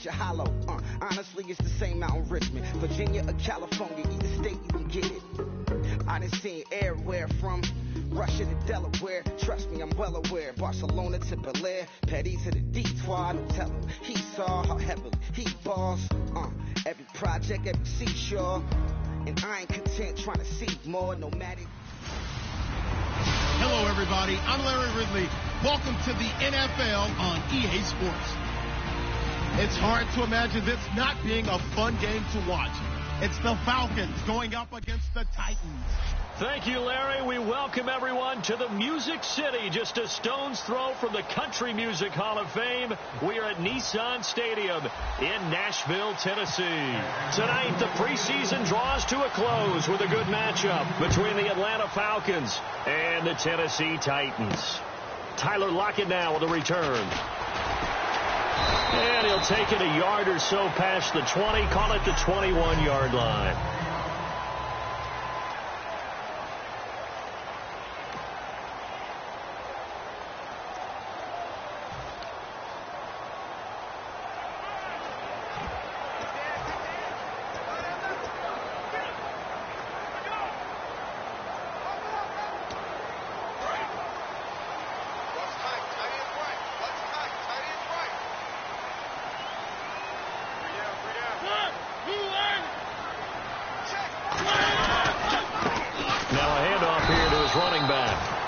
picture hollow. Honestly, it's the same out in Richmond, Virginia or California, either state you can get it. I done seen everywhere from Russia to Delaware. Trust me, I'm well aware. Barcelona to Bel Air, Petty to the D12. Don't tell him he saw how heavily he balls. Every project, every seashore, and I ain't content trying to see more. No matter. Hello, everybody. I'm Larry Ridley. Welcome to the NFL on EA Sports. It's hard to imagine this not being a fun game to watch. It's the Falcons going up against the Titans. Thank you, Larry. We welcome everyone to the Music City, just a stone's throw from the Country Music Hall of Fame. We are at Nissan Stadium in Nashville, Tennessee. Tonight, the preseason draws to a close with a good matchup between the Atlanta Falcons and the Tennessee Titans. Tyler Lockett now with a return. And he'll take it a yard or so past the 20, call it the 21-yard line.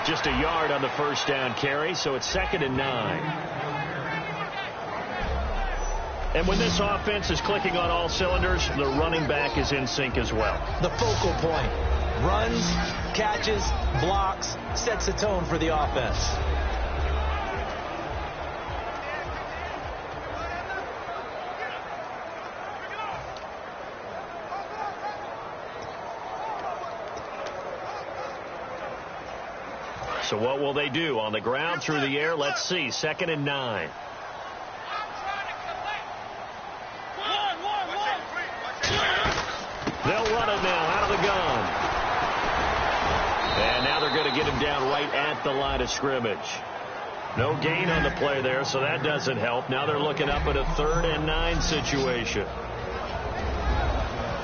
Just a yard on the first down carry, so it's 2nd and 9. And when this offense is clicking on all cylinders, the running back is in sync as well. The focal point. Runs, catches, blocks, sets the tone for the offense. So what will they do? On the ground, through the air, let's see. 2nd and 9. They'll run it now out of the gun. And now they're going to get him down right at the line of scrimmage. No gain on the play there, so that doesn't help. Now they're looking up at a 3rd and 9 situation.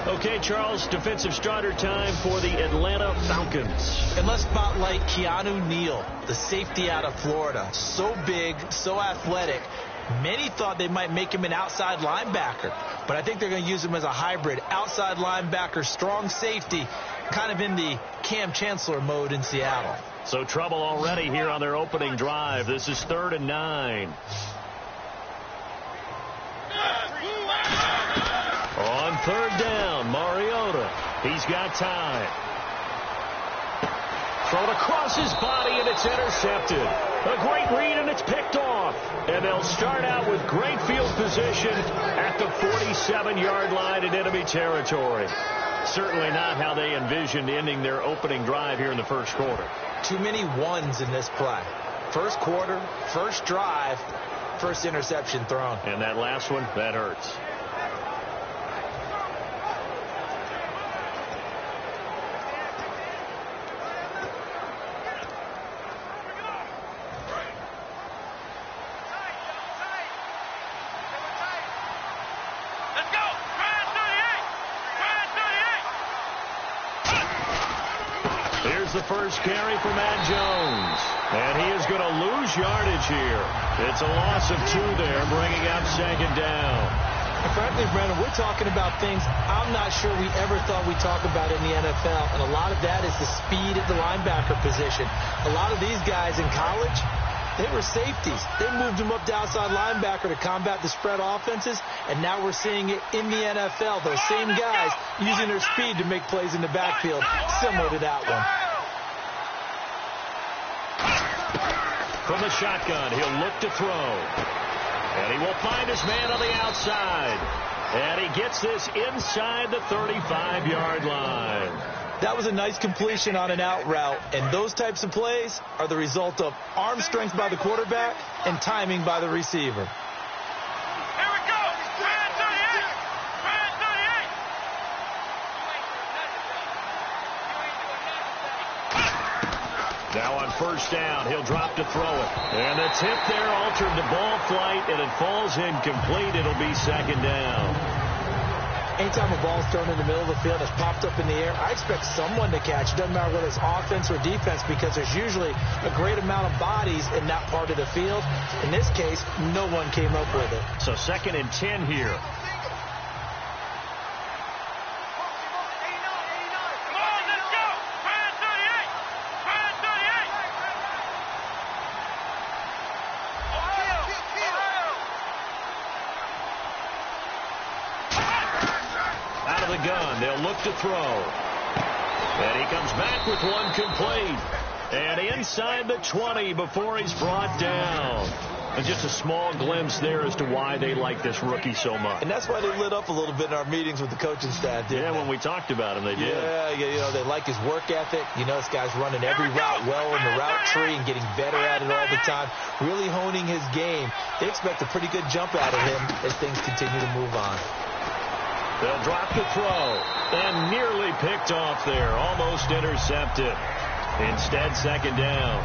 Okay, Charles, defensive starter time for the Atlanta Falcons. And let's spotlight Keanu Neal, the safety out of Florida. So big, so athletic. Many thought they might make him an outside linebacker, but I think they're going to use him as a hybrid. Outside linebacker, strong safety, kind of in the Cam Chancellor mode in Seattle. So trouble already here on their opening drive. This is 3rd and 9. On 3rd down, Mariota. He's got time. Thrown across his body, and it's intercepted. A great read, and it's picked off. And they'll start out with great field position at the 47-yard line in enemy territory. Certainly not how they envisioned ending their opening drive here in the first quarter. Too many ones in this play. First quarter, first drive, first interception thrown. And that last one, that hurts. The first carry for Matt Jones. And he is going to lose yardage here. It's a loss of 2 there, bringing up 2nd down. And frankly, Brandon, we're talking about things I'm not sure we ever thought we'd talk about in the NFL. And a lot of that is the speed at the linebacker position. A lot of these guys in college, they were safeties. They moved them up to outside linebacker to combat the spread offenses. And now we're seeing it in the NFL. Those same guys using their speed to make plays in the backfield, similar to that one. From the shotgun, he'll look to throw. And he will find his man on the outside. And he gets this inside the 35-yard line. That was a nice completion on an out route. And those types of plays are the result of arm strength by the quarterback and timing by the receiver. Here we go. Brand 38. Brand 38. Now on first down. He'll drop to throw it. And the tip there altered the ball flight, and it falls incomplete. It'll be second down. Anytime a ball's thrown in the middle of the field, it's popped up in the air, I expect someone to catch. It doesn't matter whether it's offense or defense, because there's usually a great amount of bodies in that part of the field. In this case, no one came up with it. So 2nd and 10 here. Gun. They'll look to throw. And he comes back with one complete. And inside the 20 before he's brought down. And just a small glimpse there as to why they like this rookie so much. And that's why they lit up a little bit in our meetings with the coaching staff, didn't they? When we talked about him, they did. Yeah, you know, they like his work ethic. You know, this guy's running every route well in the route tree and getting better at it all the time. Really honing his game. They expect a pretty good jump out of him as things continue to move on. They'll drop the throw, and nearly picked off there, almost intercepted. Instead, second down.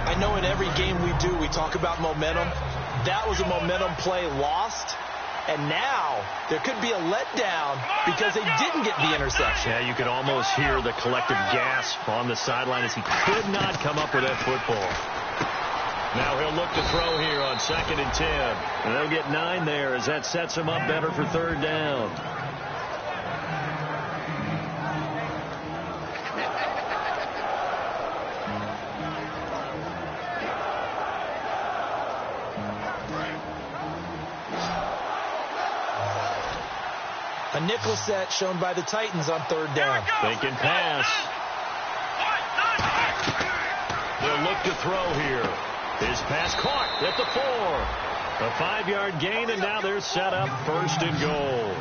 I know in every game we do, we talk about momentum. That was a momentum play lost, and now there could be a letdown because they didn't get the interception. Yeah, you could almost hear the collective gasp on the sideline as he could not come up with that football. Now he'll look to throw here on 2nd and 10. And they'll get 9 there as that sets him up better for third down. A nickel set shown by the Titans on third down. Thinking pass. They'll look to throw here. His pass caught at the 4. A 5-yard gain, and now they're set up 1st and goal.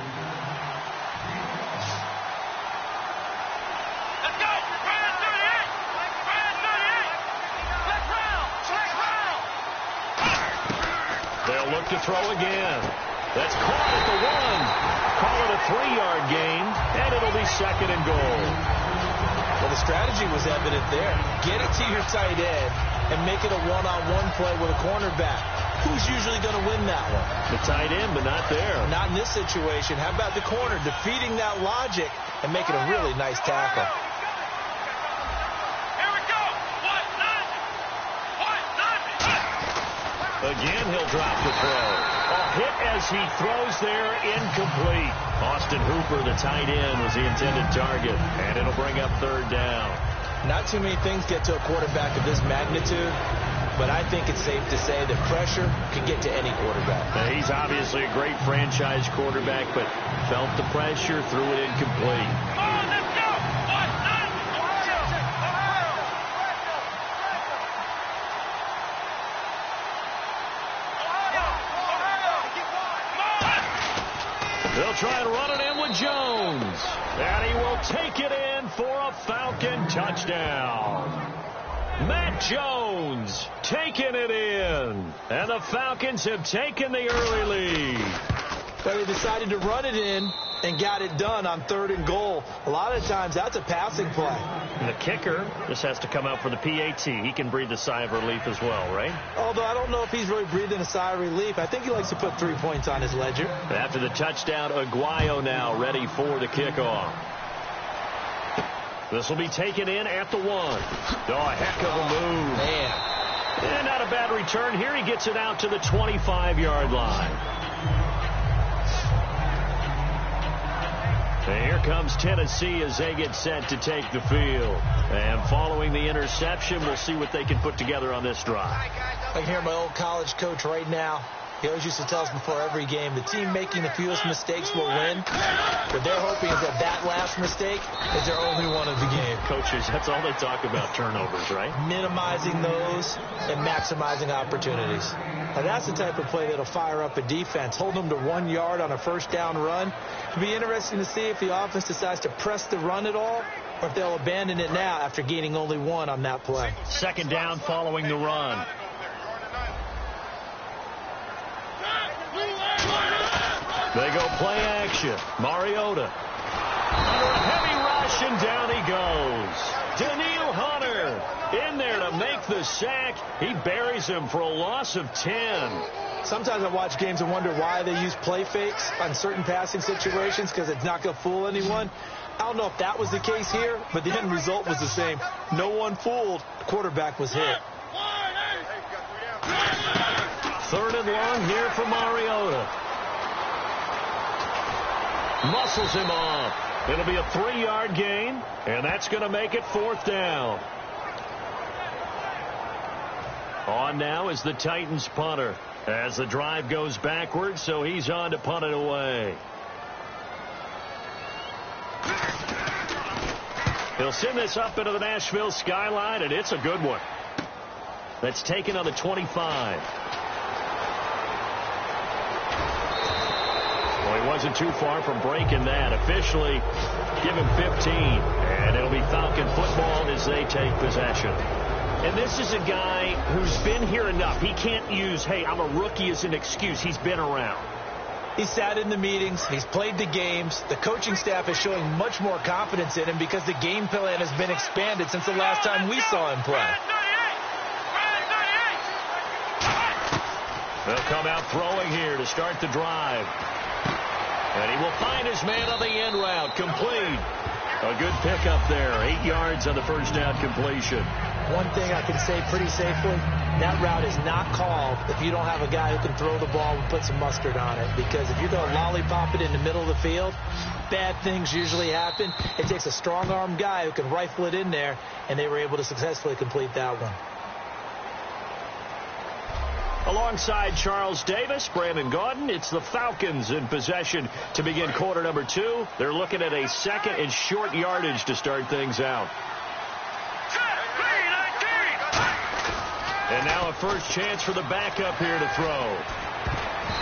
Let's go! 38! 38! They'll look to throw again. That's caught at the 1. Call it a 3-yard gain, and it'll be 2nd and goal. Well, the strategy was evident there. Get it to your tight end and make it a one-on-one play with a cornerback. Who's usually going to win that one? The tight end, but not there. Not in this situation. How about the corner defeating that logic and making a really nice tackle? Here we go! Again, he'll drop the throw. A hit as he throws there, incomplete. Austin Hooper, the tight end, was the intended target, and it'll bring up third down. Not too many things get to a quarterback of this magnitude, but I think it's safe to say that pressure can get to any quarterback. Now, he's obviously a great franchise quarterback, but felt the pressure, threw it incomplete. Come on, let's go! They'll try and run it in with Jones. And he will take it in for a Falcon touchdown. Matt Jones taking it in. And the Falcons have taken the early lead. But they decided to run it in and got it done on 3rd and goal. A lot of times that's a passing play. And the kicker just has to come out for the PAT. He can breathe a sigh of relief as well, right? Although I don't know if he's really breathing a sigh of relief. I think he likes to put 3 points on his ledger. After the touchdown, Aguayo now ready for the kickoff. This will be taken in at the 1. Oh, a heck of a move. Man. And not a bad return here. He gets it out to the 25-yard line. And here comes Tennessee as they get set to take the field. And following the interception, we'll see what they can put together on this drive. I can hear my old college coach right now. He always used to tell us before every game, the team making the fewest mistakes will win. What they're hoping is that last mistake is their only one of the game. Coaches, that's all they talk about, turnovers, right? Minimizing those and maximizing opportunities. Now, that's the type of play that'll fire up a defense. Hold them to 1 yard on a first down run. It'll be interesting to see if the offense decides to press the run at all or if they'll abandon it now after gaining only 1 on that play. Second down following the run. They go play action. Mariota. Under a heavy rush, catch, and down he goes. Daniil Hunter in there to make the sack. He buries him for a loss of 10. Sometimes I watch games and wonder why they use play fakes on certain passing situations, because it's not going to fool anyone. I don't know if that was the case here, but the end result was the same. No one fooled. The quarterback was hit. 3rd and long here for Mariota. Muscles him off. It'll be a 3-yard gain, and that's going to make it 4th down. On now is the Titans punter as the drive goes backwards, so he's on to punt it away. He'll send this up into the Nashville skyline, and it's a good one. That's taken on the 25. Well, he wasn't too far from breaking that. Officially, give him 15, and it'll be Falcon football as they take possession. And this is a guy who's been here enough. He can't use, hey, I'm a rookie as an excuse. He's been around. He sat in the meetings. He's played the games. The coaching staff is showing much more confidence in him because the game plan has been expanded since the last time we saw him play. They'll come out throwing here to start the drive. And he will find his man on the end route. Complete. A good pickup there. 8 yards on the first down completion. One thing I can say pretty safely, that route is not called if you don't have a guy who can throw the ball and put some mustard on it. Because if you're going to lollipop it in the middle of the field, bad things usually happen. It takes a strong-armed guy who can rifle it in there, and they were able to successfully complete that one. Alongside Charles Davis, Brandon Gaudin, it's the Falcons in possession to begin quarter number 2. They're looking at a 2nd and short yardage to start things out. And now a first chance for the backup here to throw.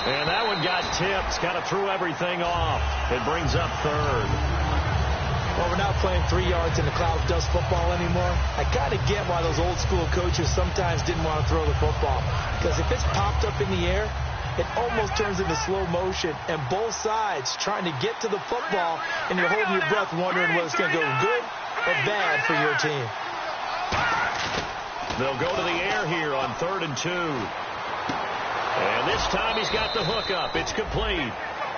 And that one got tipped, kind of threw everything off. It brings up 3rd. Well, we're not playing 3 yards in the cloud dust football anymore. I kind of get why those old school coaches sometimes didn't want to throw the football. Because if it's popped up in the air, it almost turns into slow motion. And both sides trying to get to the football, and you're holding your breath wondering whether it's going to go good or bad for your team. They'll go to the air here on 3rd and 2. And this time he's got the hook up. It's complete.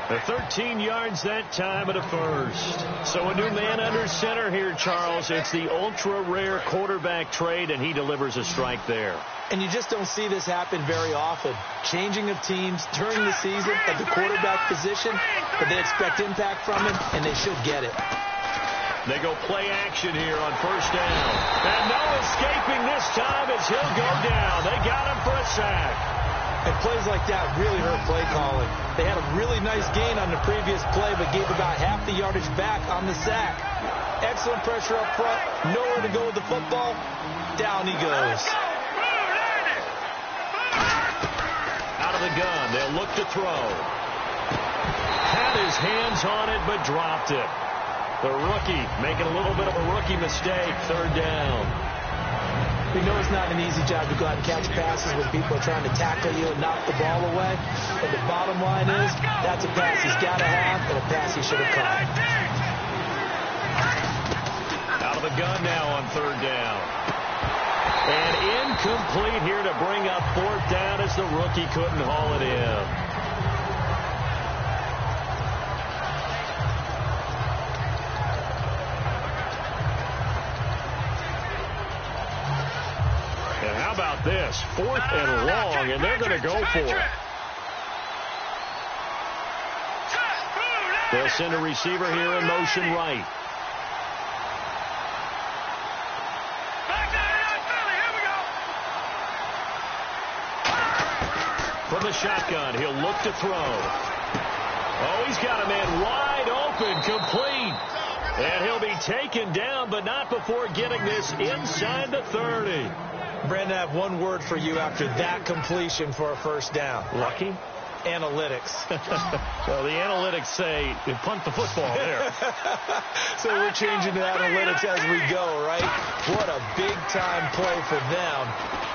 The 13 yards that time at a first. So a new man under center here, Charles. It's the ultra-rare quarterback trade, and he delivers a strike there. And you just don't see this happen very often. Changing of teams during the season at the quarterback position, but they expect impact from him, and they should get it. They go play action here on first down. And no escaping this time as he'll go down. They got him for a sack. And plays like that really hurt play calling. They had a really nice gain on the previous play, but gave about half the yardage back on the sack. Excellent pressure up front. Nowhere to go with the football. Down he goes. Out of the gun. They'll look to throw. Had his hands on it, but dropped it. The rookie making a little bit of a rookie mistake. 3rd down. We know it's not an easy job to go out and catch passes when people are trying to tackle you and knock the ball away. But the bottom line is, that's a pass he's got to have and a pass he should have caught. Out of the gun now on 3rd down. And incomplete here to bring up 4th down as the rookie couldn't haul it in. And how about this? 4th and long, and they're going to go for it. They'll send a receiver here in motion right. From the shotgun, he'll look to throw. Oh, he's got a man wide open, complete. And he'll be taken down, but not before getting this inside the 30. Brandon, I have one word for you after that completion for a first down. Lucky? Analytics. Well, the analytics say you punt the football there. So we're changing to analytics as we go, right? What a big-time play for them.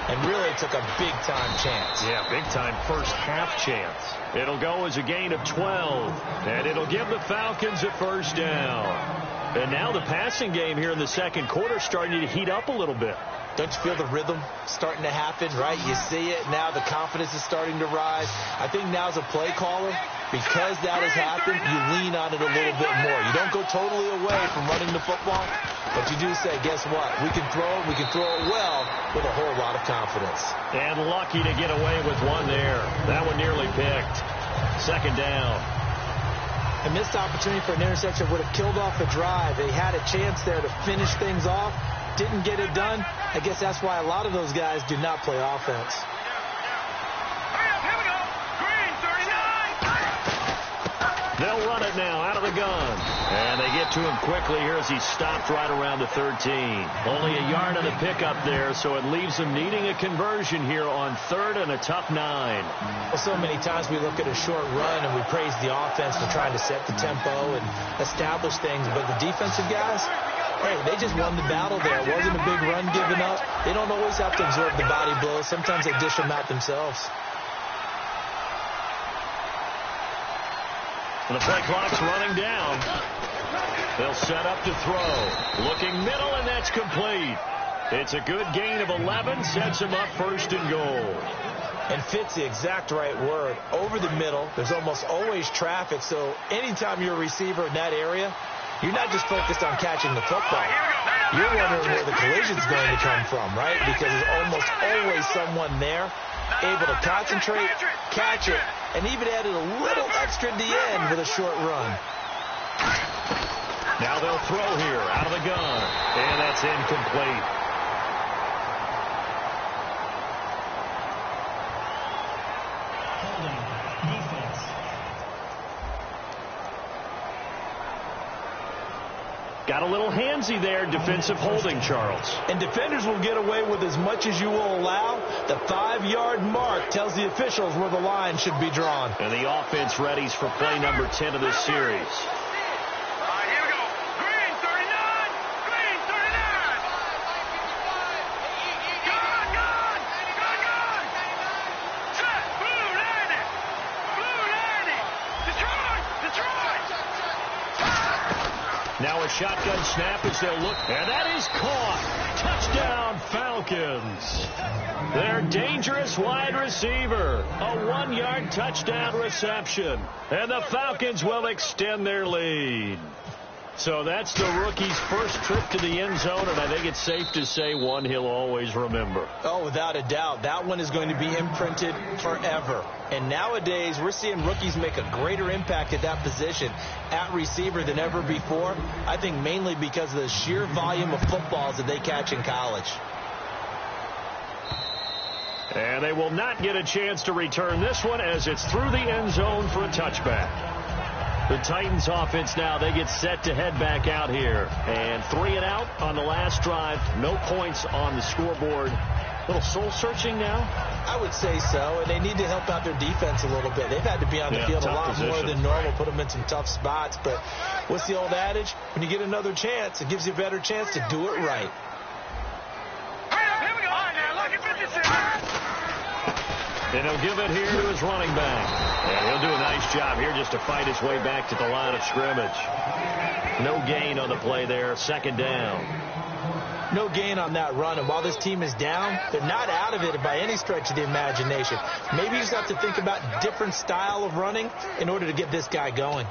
And really took a big-time chance. Yeah, big-time first half chance. It'll go as a gain of 12. And it'll give the Falcons a first down. And now the passing game here in the second quarter starting to heat up a little bit. Don't you feel the rhythm starting to happen, right? You see it. Now the confidence is starting to rise. I think now as a play caller, because that has happened, you lean on it a little bit more. You don't go totally away from running the football, but you do say, guess what? We can throw it well with a whole lot of confidence. And lucky to get away with one there. That one nearly picked. Second down. A missed opportunity for an interception would have killed off the drive. They had a chance there to finish things off. Didn't get it done. I guess that's why a lot of those guys do not play offense. Here we go. Green, 39. They'll run it now out of the gun. And they get to him quickly here as he stopped right around the 13. Only a yard on the pickup there, so it leaves them needing a conversion here on third and a tough 9. Well, so many times we look at a short run and we praise the offense for trying to set the tempo and establish things, but the defensive guys, hey, they just won the battle there. It wasn't a big run given up. They don't always have to absorb the body blows. Sometimes they dish them out themselves. And the play clock's running down. They'll set up to throw. Looking middle, and that's complete. It's a good gain of 11. Sets him up first and goal. And fits the exact right word. Over the middle, there's almost always traffic. So anytime you're a receiver in that area, you're not just focused on catching the football. You're wondering where the collision's going to come from, right? Because there's almost always someone there able to concentrate, catch it, and even added a little extra at the end with a short run. Now they'll throw here out of the gun. And that's incomplete. Got a little handsy there, defensive holding, Charles. And defenders will get away with as much as you will allow. The 5-yard mark tells the officials where the line should be drawn. And the offense readies for play number 10 of this series. All right, here we go. Green, 39. Green, 39. Gone. Set. Blue, landing. Detroit. Now a shotgun snap as they'll look. And that is caught. Touchdown, Falcons. Their dangerous wide receiver. A 1-yard touchdown reception. And the Falcons will extend their lead. So that's the rookie's first trip to the end zone, and I think it's safe to say one he'll always remember. Oh, without a doubt. That one is going to be imprinted forever. And nowadays, we're seeing rookies make a greater impact at that position at receiver than ever before. I think mainly because of the sheer volume of footballs that they catch in college. And they will not get a chance to return this one as it's through the end zone for a touchback. The Titans offense now, they get set to head back out here. And 3 and out on the last drive. No points on the scoreboard. A little soul-searching now? I would say so, and they need to help out their defense a little bit. They've had to be on the field a lot more than normal, put them in some tough spots. But what's the old adage? When you get another chance, it gives you a better chance to do it right. Here we go. All right, now, lucky 56. And he'll give it here to his running back. And he'll do a nice job here just to fight his way back to the line of scrimmage. No gain on the play there. Second down. No gain on that run. And while this team is down, they're not out of it by any stretch of the imagination. Maybe you just have to think about a different style of running in order to get this guy going.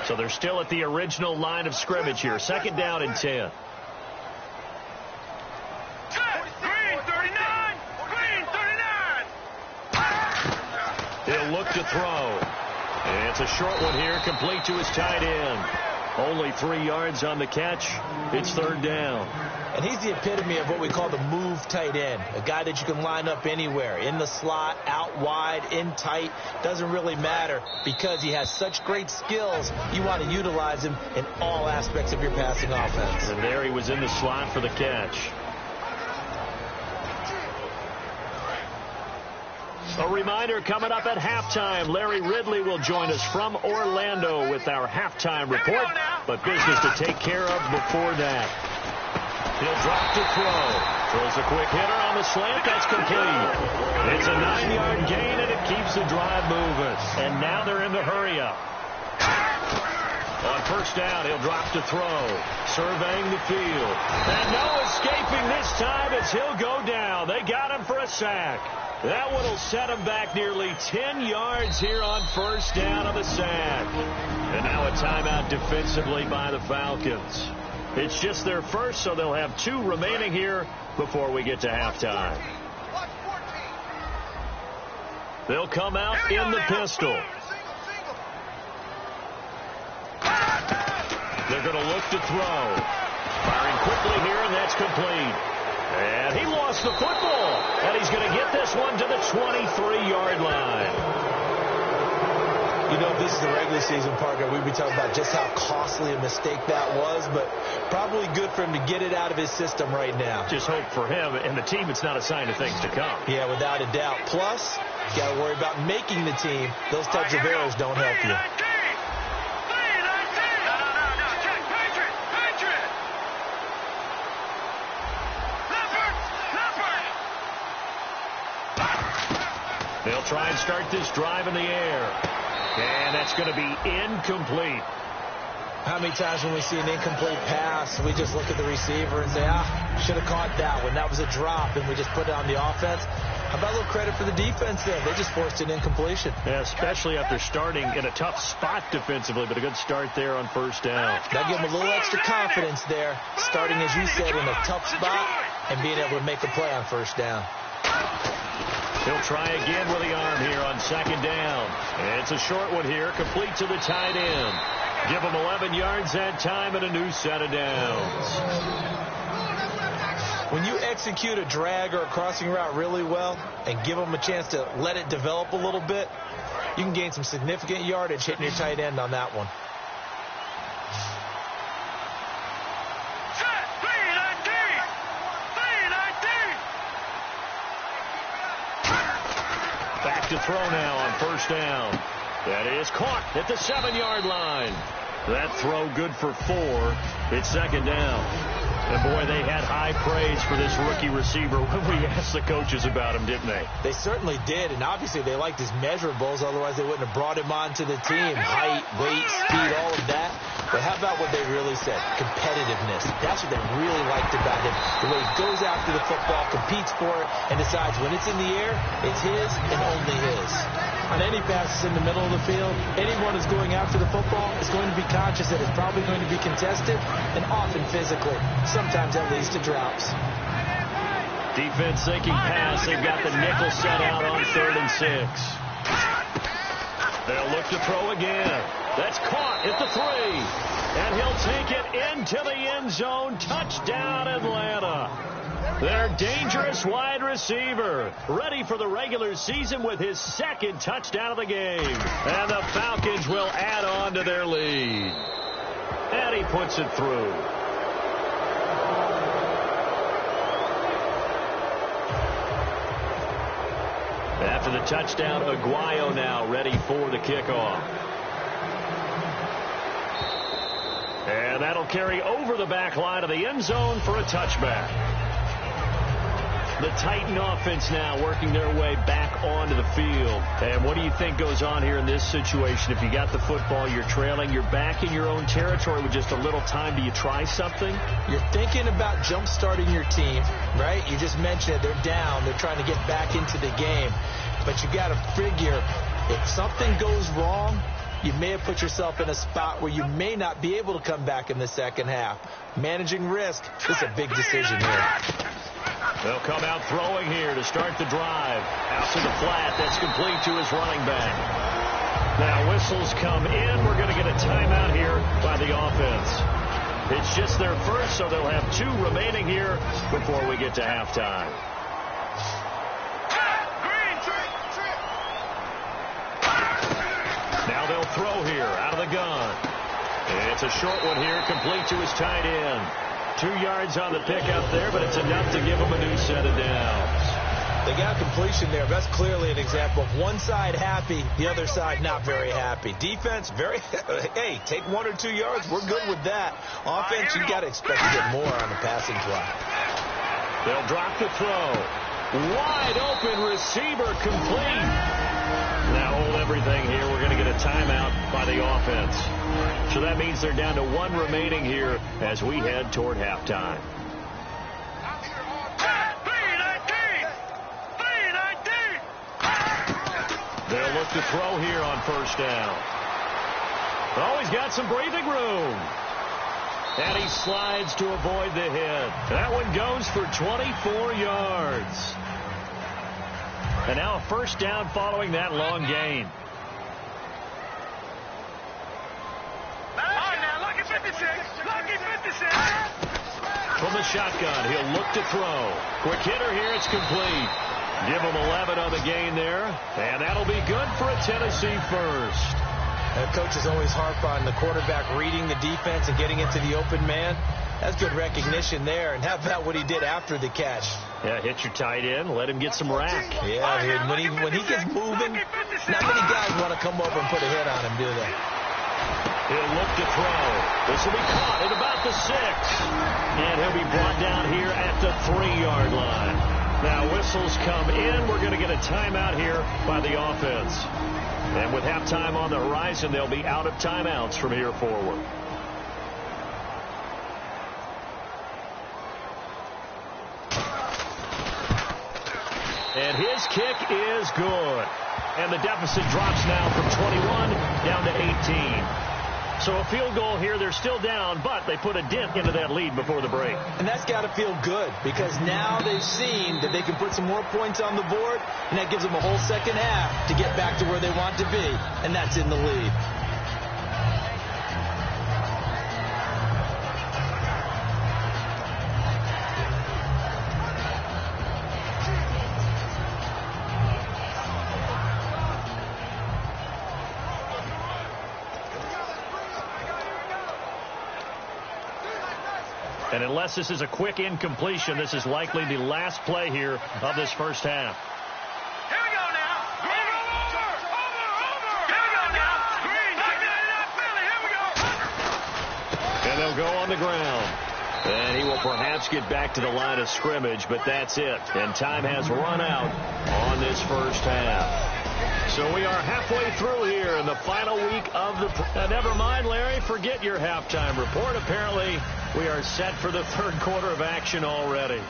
So they're still at the original line of scrimmage here. Second down and 10. Green, 39. Green, 39. He'll look to throw. And it's a short one here, complete to his tight end. Only 3 yards on the catch. It's third down. And he's the epitome of what we call the move tight end. A guy that you can line up anywhere. In the slot, out wide, in tight. Doesn't really matter because he has such great skills. You want to utilize him in all aspects of your passing offense. And there he was in the slot for the catch. A reminder, coming up at halftime, Larry Ridley will join us from Orlando with our halftime report. But business to take care of before that. He'll drop to throw. Throws a quick hitter on the slant. That's complete. It's a 9-yard gain, and it keeps the drive moving. And now they're in the hurry-up. On first down, he'll drop to throw. Surveying the field. And no escaping this time as he'll go down. They got him for a sack. That one will set him back nearly 10 yards here on first down on the sack. And now a timeout defensively by the Falcons. It's just their first, so they'll have 2 remaining here before we get to halftime. They'll come out in the pistol. They're going to look to throw. Firing quickly here, and that's complete. And he lost the football. And he's going to get this one to the 23-yard line. You know, if this is the regular season, Parker, we'd be talking about just how costly a mistake that was, but probably good for him to get it out of his system right now. Just hope for him and the team it's not a sign of things to come. Yeah, without a doubt. Plus, you got to worry about making the team. Those types of errors don't help you. They'll try and start this drive in the air. And that's going to be incomplete. How many times when we see an incomplete pass, we just look at the receiver and say, should have caught that one. That was a drop, and we just put it on the offense. How about a little credit for the defense there? They just forced an incompletion. Yeah, especially after starting in a tough spot defensively, but a good start there on first down. That give them a little extra confidence there, starting, as you said, in a tough spot and being able to make a play on first down. He'll try again with the arm here on second down. It's a short one here, complete to the tight end. Give him 11 yards that time and a new set of downs. When you execute a drag or a crossing route really well and give them a chance to let it develop a little bit, you can gain some significant yardage hitting your tight end on that one. Back to throw now on first down. That is caught at the 7-yard line. That throw good for 4. It's second down. And, boy, they had high praise for this rookie receiver when we asked the coaches about him, didn't they? They certainly did, and obviously they liked his measurables. Otherwise, they wouldn't have brought him onto the team. Height, weight, speed, all of that. But how about what they really said? Competitiveness. That's what they really liked about him. The way he goes after the football, competes for it, and decides when it's in the air, it's his and only his. On any passes in the middle of the field, anyone who's going after the football is going to be conscious that it's probably going to be contested, and often physically. Sometimes that leads to drops. Defense thinking pass. They've got the nickel set out on 3rd and 6. They'll look to throw again. That's caught at the 3. And he'll take it into the end zone. Touchdown, Atlanta. Their dangerous wide receiver, ready for the regular season with his 2nd touchdown of the game. And the Falcons will add on to their lead. And he puts it through. After the touchdown, Aguayo now ready for the kickoff. And that'll carry over the back line of the end zone for a touchback. The Titan offense now working their way back onto the field. And what do you think goes on here in this situation? If you got the football, you're trailing, you're back in your own territory with just a little time. Do you try something? You're thinking about jump-starting your team, right? You just mentioned it. They're down. They're trying to get back into the game. But you got to figure if something goes wrong, you may have put yourself in a spot where you may not be able to come back in the second half. Managing risk is a big decision here. They'll come out throwing here to start the drive. Out to the flat. That's complete to his running back. Now whistles come in. We're going to get a timeout here by the offense. It's just their first, so they'll have 2 remaining here before we get to halftime. Now they'll throw here out of the gun. It's a short one here, complete to his tight end. 2 yards on the pickup there, but it's enough to give them a new set of downs. They got a completion there. That's clearly an example of one side happy, the other side not very happy. Defense, hey, take 1 or 2 yards. We're good with that. Offense, you got to expect to get more on the passing play. They'll drop the throw. Wide open receiver complete. Now hold everything here. We're going to get a timeout by the offense. So that means they're down to 1 remaining here as we head toward halftime. They'll look to throw here on first down. Oh, he's got some breathing room. And he slides to avoid the hit. That one goes for 24 yards. And now a first down following that long gain. Lucky 56. Lucky 56. From the shotgun, he'll look to throw. Quick hitter here, it's complete. Give him 11 on the gain there. And that'll be good for a Tennessee first. Coaches always harp on the quarterback reading the defense and getting into the open man. That's good recognition there. And how about what he did after the catch? Yeah, hit your tight end, let him get some rack. Yeah, when he gets moving, not many guys want to come over and put a hit on him, do they? He'll look to throw. This will be caught at about the 6. And he'll be brought down here at the 3-yard line. Now whistles come in. We're going to get a timeout here by the offense. And with halftime on the horizon, they'll be out of timeouts from here forward. And his kick is good. And the deficit drops now from 21 down to 18. So a field goal here. They're still down, but they put a dent into that lead before the break. And that's got to feel good because now they've seen that they can put some more points on the board, and that gives them a whole second half to get back to where they want to be, and that's in the lead. And unless this is a quick incompletion, this is likely the last play here of this first half. Here we go now. Over. Here we go now. Green. Here we go. And they'll go on the ground. And he will perhaps get back to the line of scrimmage, but that's it. And time has run out on this first half. So we are halfway through here in the final week of the... never mind, Larry, forget your halftime report. Apparently, we are set for the third quarter of action already.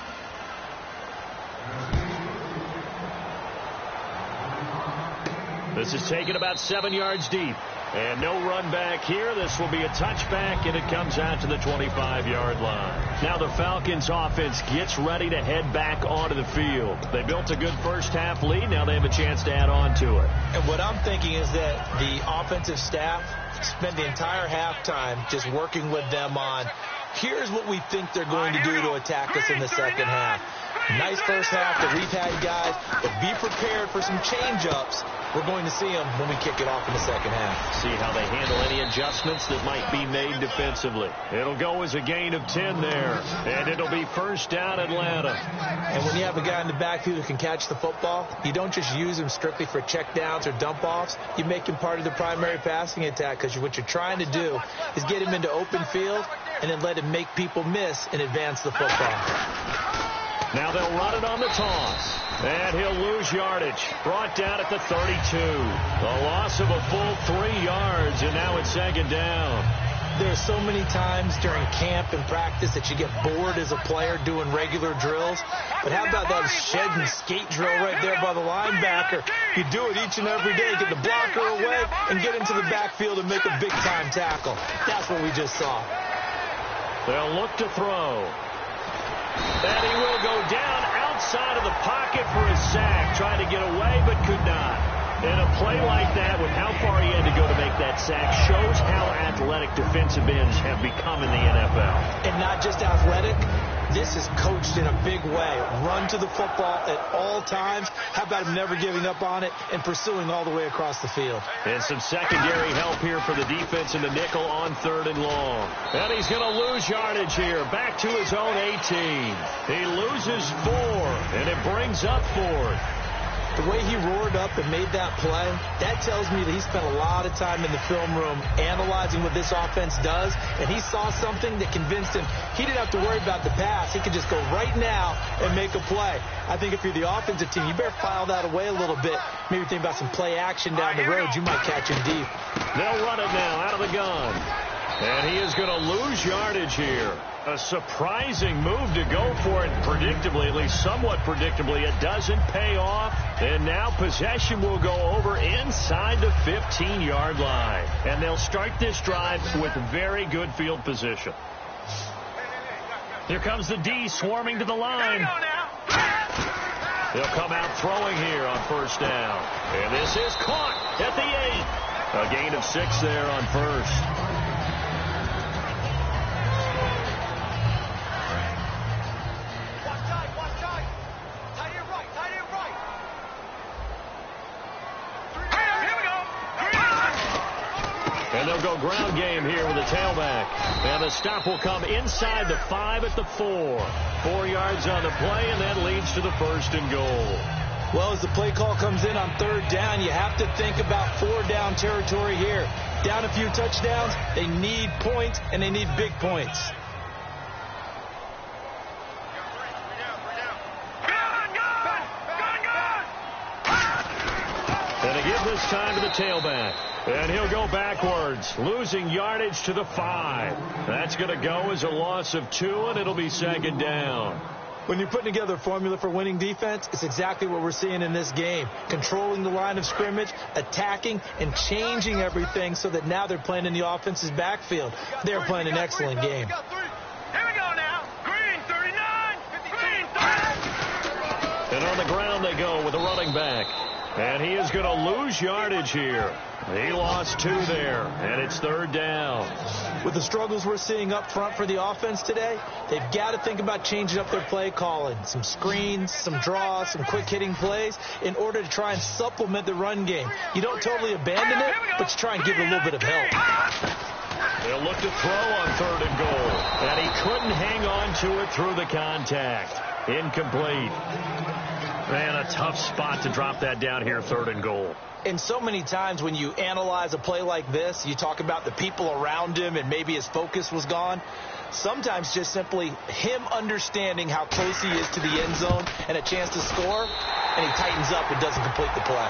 This is taken about 7 yards deep. And no run back here. This will be a touchback, and it comes out to the 25-yard line. Now the Falcons offense gets ready to head back onto the field. They built a good first half lead. Now they have a chance to add on to it. And what I'm thinking is that the offensive staff spent the entire halftime just working with them on, here's what we think they're going to do to attack us in the second half. Nice first half that we've had, guys, but be prepared for some change-ups. We're going to see them when we kick it off in the second half. See how they handle any adjustments that might be made defensively. It'll go as a gain of 10 there, and it'll be first down Atlanta. And when you have a guy in the backfield who can catch the football, you don't just use him strictly for checkdowns or dump-offs. You make him part of the primary passing attack because what you're trying to do is get him into open field and then let him make people miss and advance the football. Now they'll run it on the toss. And he'll lose yardage. Brought down at the 32. A loss of a full 3 yards, and now it's second down. There are so many times during camp and practice that you get bored as a player doing regular drills. But how about that shed and skate drill right there by the linebacker? You do it each and every day. Get the blocker away and get into the backfield and make a big-time tackle. That's what we just saw. They'll look to throw. And he will go down outside of the pocket for a sack. Trying to get away, but could not. And a play like that, with how far he had to go to make that sack, shows how athletic defensive ends have become in the NFL. And not just athletic, this is coached in a big way. Run to the football at all times. How about him never giving up on it and pursuing all the way across the field? And some secondary help here for the defense in the nickel on 3rd and long. And he's going to lose yardage here. Back to his own 18. He loses 4, and it brings up 4th. The way he roared up and made that play, that tells me that he spent a lot of time in the film room analyzing what this offense does, and he saw something that convinced him he didn't have to worry about the pass. He could just go right now and make a play. I think if you're the offensive team, you better file that away a little bit. Maybe think about some play action down the road. You might catch him deep. They'll run it now out of the gun. And he is going to lose yardage here. A surprising move to go for it predictably, at least somewhat predictably. It doesn't pay off. And now possession will go over inside the 15-yard line. And they'll start this drive with very good field position. Here comes the D swarming to the line. They'll come out throwing here on 1st down. And this is caught at the 8. A gain of 6 there on 1st. And they'll go ground game here with a tailback. And the stop will come inside the 5 at the 4. 4 yards on the play, and that leads to the 1st and goal. Well, as the play call comes in on 3rd down, you have to think about 4-down territory here. Down a few touchdowns, they need points, and they need big points. And they give this time to the tailback. And he'll go backwards, losing yardage to the 5. That's going to go as a loss of 2, and it'll be 2nd down. When you're putting together a formula for winning defense, it's exactly what we're seeing in this game. Controlling the line of scrimmage, attacking, and changing everything so that now they're playing in the offense's backfield. They're playing an excellent game. Here we go now. Green, 39. Green, 30. And on the ground they go with a running back. And he is going to lose yardage here. He lost 2 there, and it's 3rd down. With the struggles we're seeing up front for the offense today, they've got to think about changing up their play calling. Some screens, some draws, some quick-hitting plays in order to try and supplement the run game. You don't totally abandon it, but you try and give it a little bit of help. They'll look to throw on 3rd and goal. And he couldn't hang on to it through the contact. Incomplete. Man, a tough spot to drop that down here, 3rd and goal. And so many times when you analyze a play like this, you talk about the people around him and maybe his focus was gone. Sometimes just simply him understanding how close he is to the end zone and a chance to score, and he tightens up and doesn't complete the play.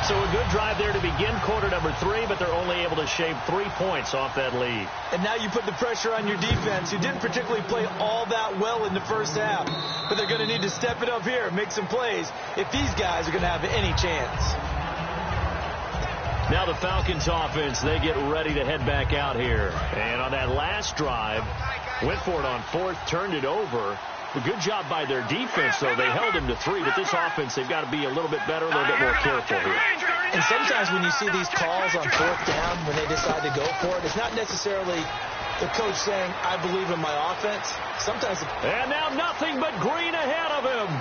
So a good drive there to begin quarter number 3, but they're only able to shave 3 points off that lead. And now you put the pressure on your defense, who didn't particularly play all that well in the first half. But they're going to need to step it up here and make some plays if these guys are going to have any chance. Now the Falcons offense, they get ready to head back out here. And on that last drive, went for it on 4th, turned it over. A good job by their defense, though. They held him to 3, but this offense, they've got to be a little bit better, a little bit more careful here. And sometimes when you see these calls on 4th down, when they decide to go for it, it's not necessarily the coach saying, I believe in my offense. Sometimes. And now nothing but green ahead of him.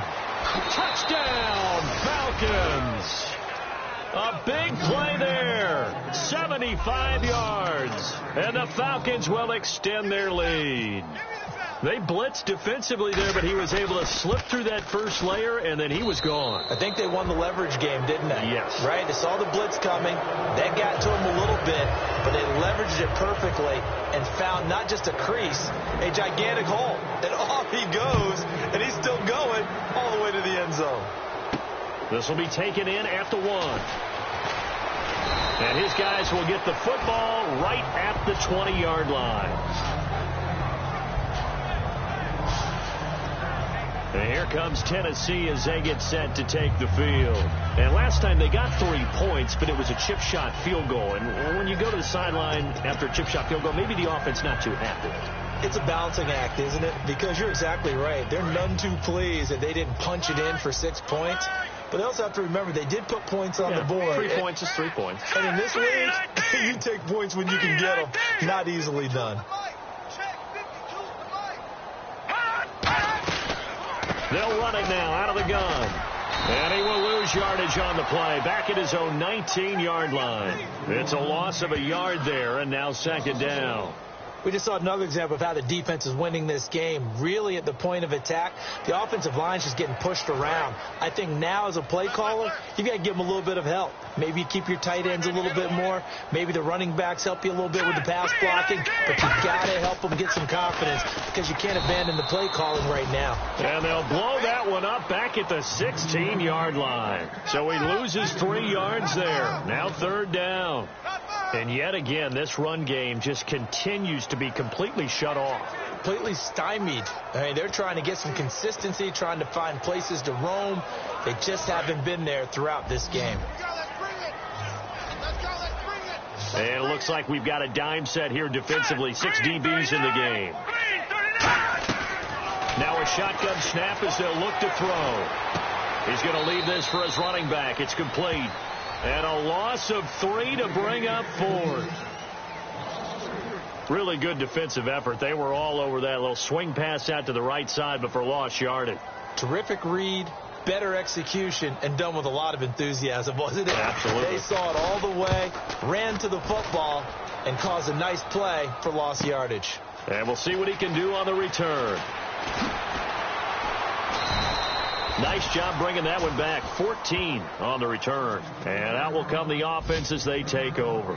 Touchdown, Falcons. A big play there. 75 yards. And the Falcons will extend their lead. They blitzed defensively there, but he was able to slip through that first layer, and then he was gone. I think they won the leverage game, didn't they? Yes. Right? They saw the blitz coming. That got to him a little bit, but they leveraged it perfectly and found not just a crease, a gigantic hole. And off he goes, and he's still going all the way to the end zone. This will be taken in at the 1. And his guys will get the football right at the 20-yard line. And here comes Tennessee as they get set to take the field. And last time they got 3 points, but it was a chip shot field goal. And when you go to the sideline after a chip shot field goal, maybe the offense not too happy. It's a balancing act, isn't it? Because you're exactly right. They're none too pleased that they didn't punch it in for 6 points. But they also have to remember they did put points on the board. 3 points is 3 points. And in this league, you take points when you can get them. Not easily done. They'll run it now out of the gun. And he will lose yardage on the play. Back at his own 19-yard line. It's a loss of a yard there, and now second down. We just saw another example of how the defense is winning this game. Really at the point of attack, the offensive line is just getting pushed around. I think now as a play caller, you got to give them a little bit of help. Maybe you keep your tight ends a little bit more. Maybe the running backs help you a little bit with the pass blocking. But you got to help them get some confidence because you can't abandon the play calling right now. And they'll blow that one up back at the 16-yard line. So he loses 3 yards there. Now third down. And yet again, this run game just continues to be completely shut off. Completely stymied. I mean, they're trying to get some consistency, trying to find places to roam. They just haven't been there throughout this game. And it looks like we've got a dime set here defensively. 6 DBs in the game. Now a shotgun snap as they'll look to throw. He's going to leave this for his running back. It's complete. And a loss of 3 to bring up 4. Really good defensive effort. They were all over that little swing pass out to the right side, but for lost yardage. Terrific read, better execution, and done with a lot of enthusiasm, wasn't it? Absolutely. They saw it all the way, ran to the football, and caused a nice play for lost yardage. And we'll see what he can do on the return. Nice job bringing that one back. 14 on the return. And out will come the offense as they take over.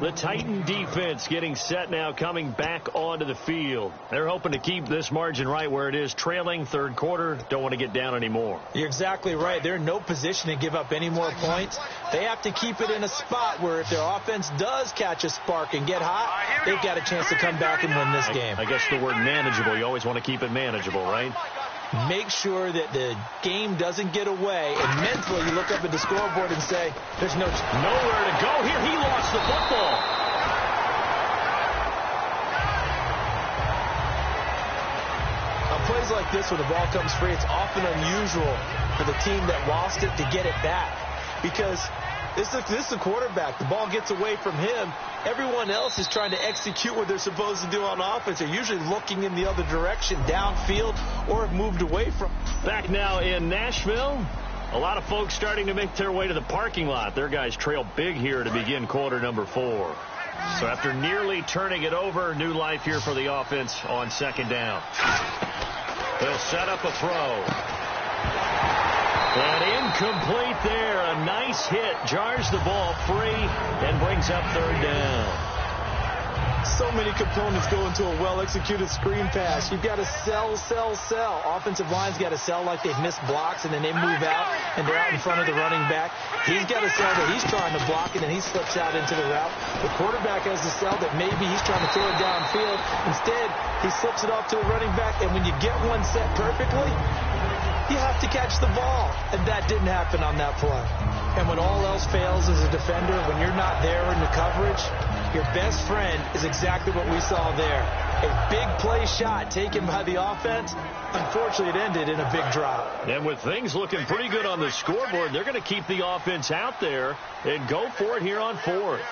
The Titan defense getting set now, coming back onto the field. They're hoping to keep this margin right where it is, trailing third quarter. Don't want to get down anymore. You're exactly right. They're in no position to give up any more points. They have to keep it in a spot where if their offense does catch a spark and get hot, they've got a chance to come back and win this game. I guess the word manageable, you always want to keep it manageable, right? Make sure that the game doesn't get away, and mentally you look up at the scoreboard and say, there's nowhere to go here. He lost the football. On plays like this where the ball comes free, it's often unusual for the team that lost it to get it back because this is the quarterback. The ball gets away from him. Everyone else is trying to execute what they're supposed to do on offense. They're usually looking in the other direction, downfield, or have moved away from. Back now in Nashville. A lot of folks starting to make their way to the parking lot. Their guys trail big here to begin quarter number 4. So after nearly turning it over, new life here for the offense on second down. They'll set up a throw. And incomplete there. A nice hit. Jars the ball free and brings up third down. So many components go into a well-executed screen pass. You've got to sell. Offensive line's got to sell like they've missed blocks, and then they move out, and they're out in front of the running back. He's got to sell that he's trying to block, and then he slips out into the route. The quarterback has to sell that maybe he's trying to throw it downfield. Instead, he slips it off to the running back, and when you get one set perfectly, you have to catch the ball, and that didn't happen on that play. And when all else fails as a defender, when you're not there in the coverage, your best friend is exactly what we saw there. A big play shot taken by the offense. Unfortunately, it ended in a big drop. And with things looking pretty good on the scoreboard, they're going to keep the offense out there and go for it here on fourth.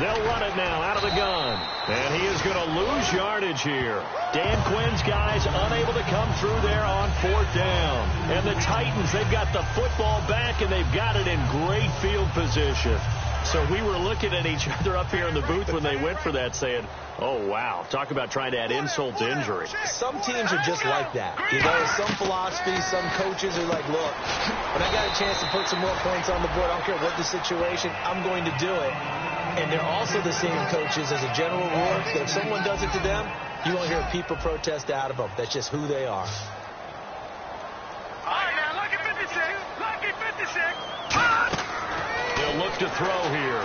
They'll run it now out of the gun. And he is going to lose yardage here. Dan Quinn's guys unable to come through there on fourth down. And the Titans, they've got the football back, and they've got it in great field position. So we were looking at each other up here in the booth when they went for that saying, oh, wow, talk about trying to add insult to injury. Some teams are just like that. You know, some philosophies, some coaches are like, look, when I got a chance to put some more points on the board, I don't care what the situation, I'm going to do it. And they're also the same coaches as a general rule that if someone does it to them, you won't hear people protest out of them. That's just who they are. All right, now, lucky 56. Lucky 56. They'll look to throw here.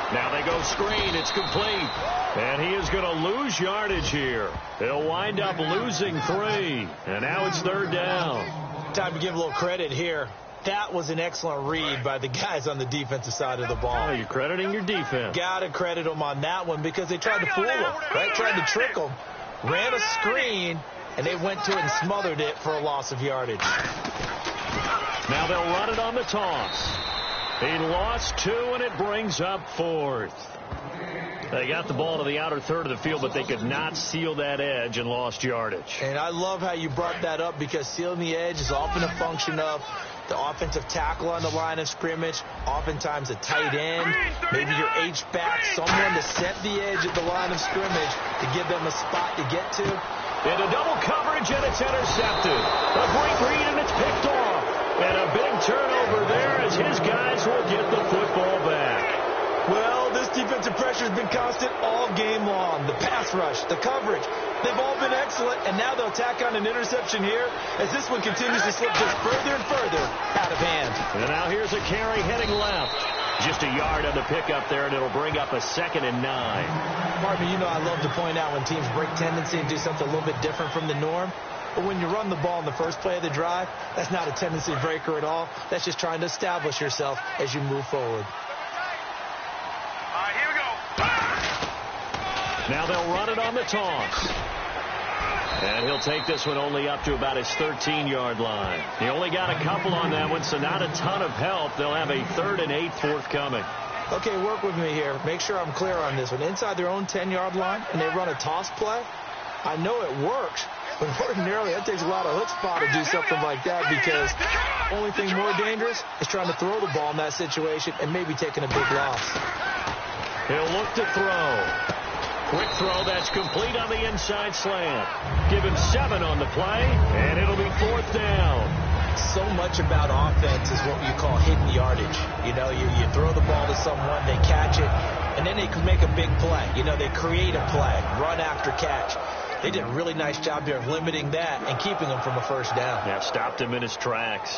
Now they go screen. It's complete. And he is going to lose yardage here. They'll wind up losing 3. And now it's third down. Time to give a little credit here. That was an excellent read by the guys on the defensive side of the ball. Oh, you're crediting your defense. Got to credit them on that one because they tried to fool them, right? Tried to trick them. Ran a screen, and they went to it and smothered it for a loss of yardage. Now they'll run it on the toss. He lost 2, and it brings up 4th. They got the ball to the outer third of the field, but they could not seal that edge and lost yardage. And I love how you brought that up because sealing the edge is often a function of the offensive tackle on the line of scrimmage, oftentimes a tight end, maybe your H-back, someone to set the edge at the line of scrimmage to give them a spot to get to. Into double coverage, and it's intercepted. A great read, and it's picked off. And a big turnover there as his guys will get the football back. Well, this defensive pressure has been constant all game long. The pass rush, the coverage, they've all been excellent, and now they'll tack on an interception here as this one continues to slip just further and further out of hand. And now here's a carry heading left. Just a yard on the pickup there, and it'll bring up a 2nd and 9. Pardon me, you know I love to point out when teams break tendency and do something a little bit different from the norm. But when you run the ball in the first play of the drive, that's not a tendency breaker at all. That's just trying to establish yourself as you move forward. Now they'll run it on the toss. And he'll take this one only up to about his 13-yard line. He only got a couple on that one, so not a ton of help. They'll have a 3rd and 8 forthcoming. Okay, work with me here. Make sure I'm clear on this one. Inside their own 10-yard line, and they run a toss play. I know it works, but ordinarily that takes a lot of chutzpah to do something like that because the only thing more dangerous is trying to throw the ball in that situation and maybe taking a big loss. He'll look to throw. Quick throw, that's complete on the inside slant. Give him 7 on the play, and it'll be 4th down. So much about offense is what you call hidden yardage. You know, you throw the ball to someone, they catch it, and then they can make a big play. You know, they create a play, run after catch. They did a really nice job here of limiting that and keeping him from a first down. Yeah, stopped him in his tracks.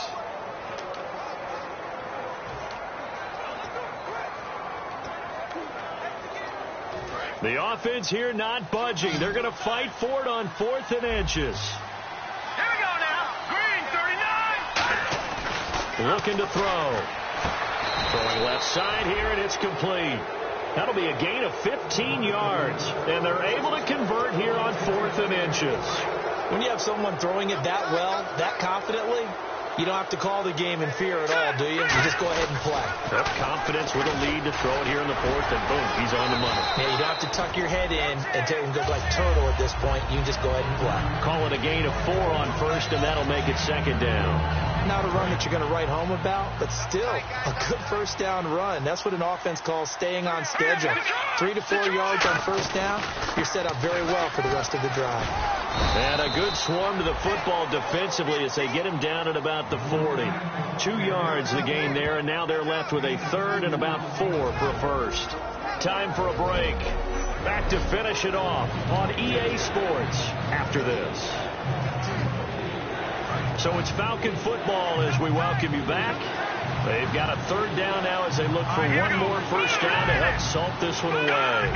The offense here not budging. They're going to fight for it on 4th and inches. Here we go now. Green, 39. Looking to throw. Throwing left side here, and it's complete. That'll be a gain of 15 yards. And they're able to convert here on 4th and inches. When you have someone throwing it that well, that confidently, you don't have to call the game in fear at all, do you? You just go ahead and play. Yep, confidence with a lead to throw it here in the 4th, and boom, he's on the money. Yeah, you don't have to tuck your head in and go like turtle at this point. You can just go ahead and play. Call it a gain of 4 on 1st, and that'll make it 2nd down. Not a run that you're going to write home about, but still a good first down run. That's what an offense calls staying on schedule. 3 to 4 yards on first down, you're set up very well for the rest of the drive. And a good swarm to the football defensively as they get him down at about the 40. 2 yards the gain there, and now they're left with a 3rd and about 4 for a first. Time for a break. Back to finish it off on EA Sports after this. So it's Falcon football as we welcome you back. They've got a 3rd down now as they look for one more first down to help salt this one away.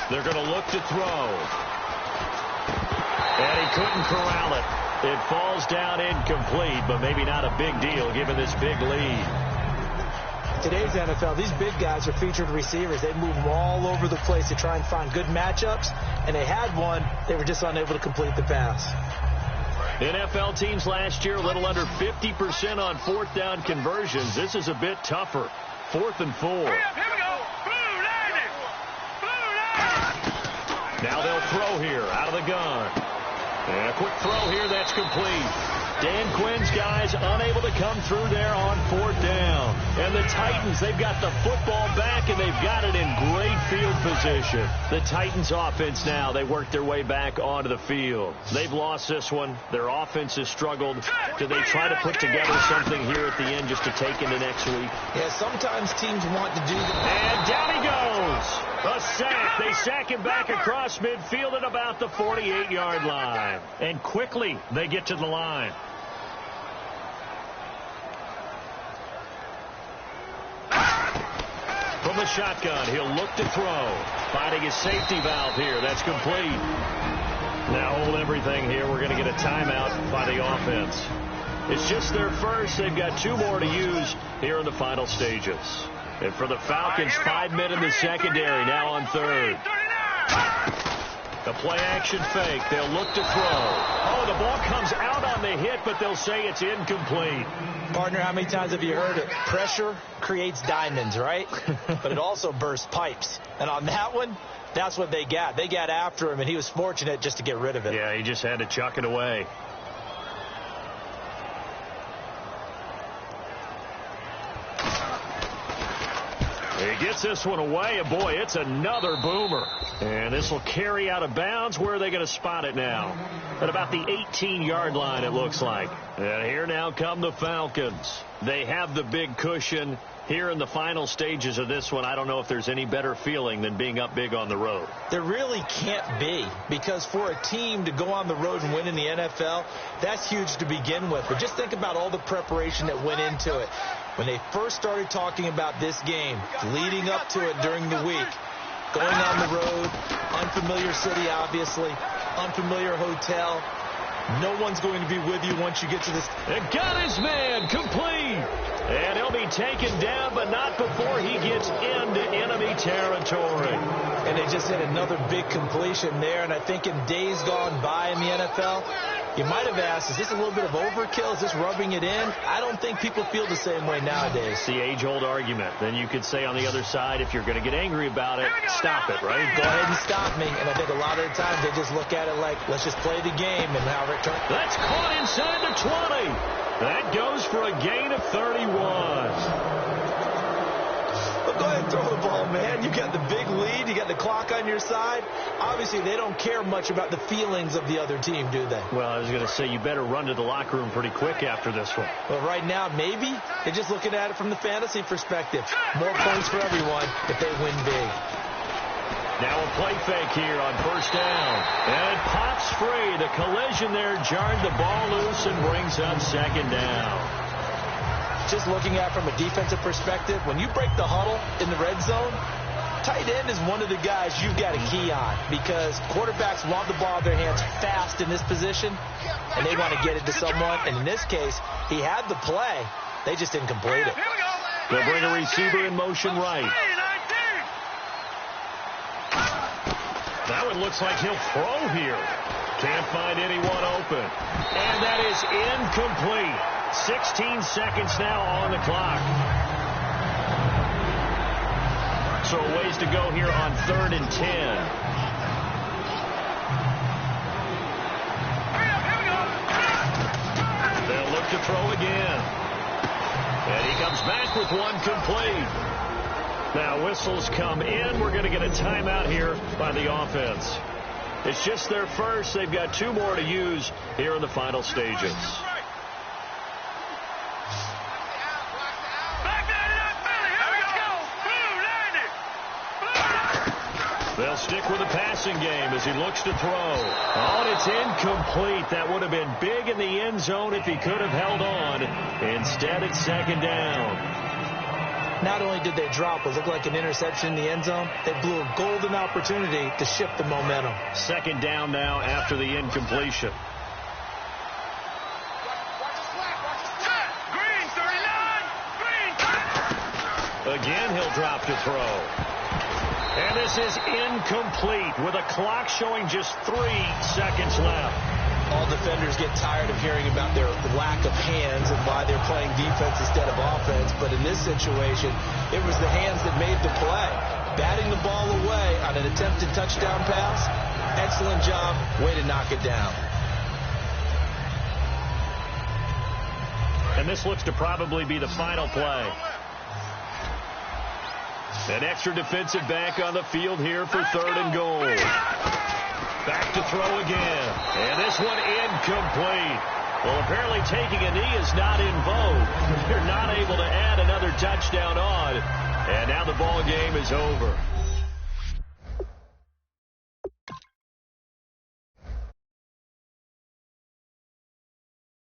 They're going to look to throw. And he couldn't corral it. It falls down incomplete, but maybe not a big deal given this big lead. Today's NFL, these big guys are featured receivers. They move them all over the place to try and find good matchups, and they had one. They were just unable to complete the pass. NFL teams last year a little under 50% on 4th down conversions. This is a bit tougher. 4th and 4. Here we go. Blue Navy. Blue Navy. Now they'll throw here out of the gun. And a quick throw here that's complete. Dan Quinn's guys unable to come through there on 4th down. And the Titans, they've got the football back, and they've got it in great field position. The Titans offense now, they work their way back onto the field. They've lost this one. Their offense has struggled. Do they try to put together something here at the end just to take into next week? Yeah, sometimes teams want to do that. And down he goes. A sack. They sack him back across midfield at about the 48-yard line. And quickly, they get to the line. from the shotgun. He'll look to throw. Finding his safety valve here. That's complete. Now hold everything here. We're going to get a timeout by the offense. It's just their first. They've got 2 more to use here in the final stages. And for the Falcons, 5 men in the secondary, now on third. The play-action fake. They'll look to throw. Oh, the ball comes out on the hit, but they'll say it's incomplete. Partner, how many times have you heard it? Pressure creates diamonds, right? But it also bursts pipes. And on that one, that's what they got. They got after him, and he was fortunate just to get rid of it. Yeah, he just had to chuck it away. He gets this one away, and boy, it's another boomer. And this will carry out of bounds. Where are they going to spot it now? At about the 18-yard line, it looks like. And here now come the Falcons. They have the big cushion. Here in the final stages of this one, I don't know if there's any better feeling than being up big on the road. There really can't be, because for a team to go on the road and win in the NFL, that's huge to begin with. But just think about all the preparation that went into it. When they first started talking about this game, leading up to it during the week, going on the road, unfamiliar city, obviously, unfamiliar hotel. No one's going to be with you once you get to this. And got his man complete. And he'll be taken down, but not before he gets into enemy territory. And they just had another big completion there. And I think in days gone by in the NFL, you might have asked, is this a little bit of overkill? Is this rubbing it in? I don't think people feel the same way nowadays. It's the age-old argument. Then you could say on the other side, if you're going to get angry about it, stop it, right? Go ahead and stop me. And I think a lot of the times they just look at it like, let's just play the game and how it turns. That's caught inside the 20. That goes for a gain of 31. Go ahead and throw the ball, man. You got the big lead. You got the clock on your side. Obviously, they don't care much about the feelings of the other team, do they? Well, I was going to say, you better run to the locker room pretty quick after this one. Well, right now, maybe. They're just looking at it from the fantasy perspective. More points for everyone if they win big. Now a play fake here on first down. And it pops free. The collision there jarred the ball loose and brings up second down. Just looking at it from a defensive perspective, when you break the huddle in the red zone, tight end is one of the guys you've got to key on, because quarterbacks want the ball in their hands fast in this position, and they want to get it to someone. And in this case, he had the play. They just didn't complete it. They'll bring a receiver in motion right. That one looks like he'll throw here. Can't find anyone open. And that is incomplete. 16 seconds now on the clock. So a ways to go here on 3rd and 10. They'll look to throw again. And he comes back with one complete. Now whistles come in. We're going to get a timeout here by the offense. It's just their first. They've got 2 more to use here in the final stages. They'll stick with the passing game as he looks to throw. Oh, and it's incomplete. That would have been big in the end zone if he could have held on. Instead, it's second down. Not only did they drop what looked like an interception in the end zone, they blew a golden opportunity to shift the momentum. Second down now after the incompletion. Again, he'll drop to throw. And this is incomplete with a clock showing just 3 seconds left. All defenders get tired of hearing about their lack of hands and why they're playing defense instead of offense. But in this situation, it was the hands that made the play. Batting the ball away on an attempted touchdown pass. Excellent job. Way to knock it down. And this looks to probably be the final play. An extra defensive back on the field here for 3rd and goal. Back to throw again. And this one incomplete. Well, apparently taking a knee is not in vogue. You're not able to add another touchdown on. And now the ball game is over.